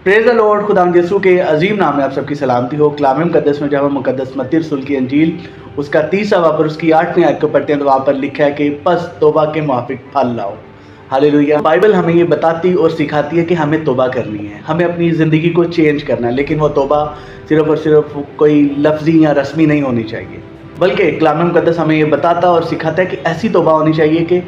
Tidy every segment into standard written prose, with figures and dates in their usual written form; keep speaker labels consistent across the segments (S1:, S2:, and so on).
S1: Praise the Lord. खुदावंद यीशु के अजीम नाम में आप सबकी सलामती हो। कलाम मुकद्दस में जब हम मुकद्दस मत्ती रसूल की अंजील उसका 30वां बाब और उसकी 8वीं आयत को पढ़ते हैं तो वहाँ पर लिखा है कि बस तौबा के मुआफिक फल लाओ। हालेलुया। बाइबल हमें ये बताती और सिखाती है कि हमें तौबा करनी है, हमें अपनी ज़िंदगी को चेंज करना है, लेकिन वो तौबा सिर्फ़ और सिर्फ कोई लफ्ज़ी या रस्मी नहीं होनी चाहिए, बल्कि कलाम मुकद्दस हमें ये बताता और सिखाता है कि ऐसी तौबा होनी चाहिए कि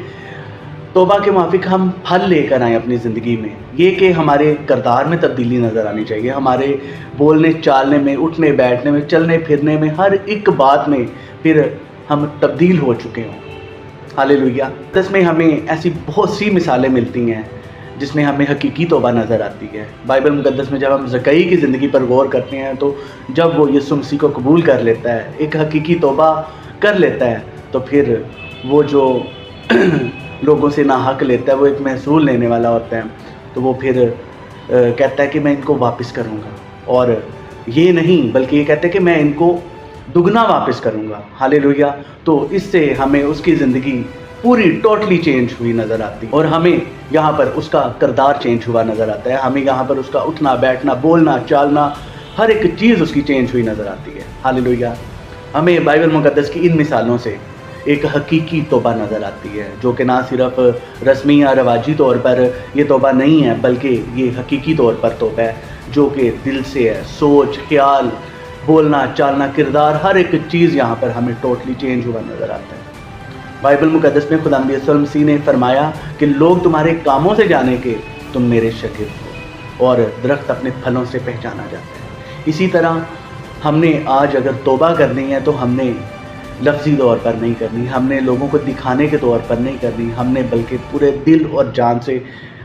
S1: तौबा के मुआफिक हम फल लेकर आएँ अपनी ज़िंदगी में। ये कि हमारे किरदार में तब्दीली नज़र आनी चाहिए, हमारे बोलने चालने में, उठने बैठने में, चलने फिरने में, हर एक बात में फिर हम तब्दील हो चुके हों। हालेलुया। इसमें हमें ऐसी बहुत सी मिसालें मिलती हैं जिसमें हमें हकीकी तौबा नज़र आती है। बाइबल मुकद्दस में जब हम ज़कई की ज़िंदगी पर गौर करते हैं तो जब वो यीशु मसीह को कबूल कर लेता है, एक हकीकी तौबा कर लेता है, तो फिर वो जो लोगों से ना हक लेता है, वो एक महसूल लेने वाला होता है, तो वो फिर कहता है कि मैं इनको वापस करूँगा, और ये नहीं बल्कि ये कहता है कि मैं इनको दुगना वापस करूँगा। हालेलुया। तो इससे हमें उसकी ज़िंदगी पूरी टोटली चेंज हुई नज़र आती है, और हमें यहाँ पर उसका किरदार चेंज हुआ नज़र आता है, हमें यहाँ पर उसका उठना बैठना, बोलना चालना, हर एक चीज़ उसकी चेंज हुई नज़र आती है। हालेलुया। हमें बाइबल मुकद्दस की इन मिसालों से एक हकीकी तौबा नज़र आती है, जो कि ना सिर्फ रस्मी या रवाजी तौर पर ये तौबा नहीं है, बल्कि ये हकीकी तौर पर तौबा है जो कि दिल से है। सोच, ख्याल, बोलना चालना, किरदार, हर एक चीज़ यहाँ पर हमें टोटली चेंज हुआ नज़र आता है। बाइबल मुकद्दस में खुदावंद यीशु मसीह ने फरमाया कि लोग तुम्हारे कामों से जाने के तुम मेरे शागिर्द हो, और दरख्त अपने फलों से पहचाना जाता है। इसी तरह हमने आज अगर तौबा करनी है तो हमने लफ्ज़ी तौर पर नहीं करनी, हमने लोगों को दिखाने के तौर पर नहीं करनी, हमने बल्कि पूरे दिल और जान से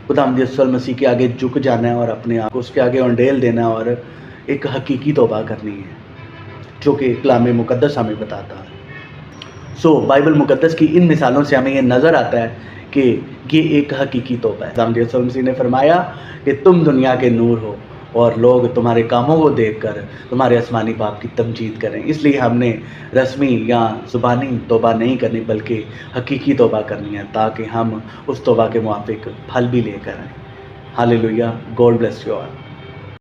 S1: खुदावंद यीशु मसीह के आगे झुक जाना है और अपने आप को उसके आगे उंडेल देना है, और एक हकीकी तौबा करनी है जो कि कलाम मुकद्दस हमें बताता है। बाइबल मुकद्दस की इन मिसालों से हमें ये नज़र आता है कि ये एक हकीकी तौबा है। खुदावंद यीशु मसीह ने फरमाया कि तुम दुनिया के नूर हो, और लोग तुम्हारे कामों को देखकर तुम्हारे आसमानी बाप की तमजीद करें। इसलिए हमने रस्मी या ज़ुबानी तौबा नहीं करनी, बल्कि हकीकी तौबा करनी है, ताकि हम उस तौबा के मुआफिक फल भी लेकर आएँ। Hallelujah. God bless you all.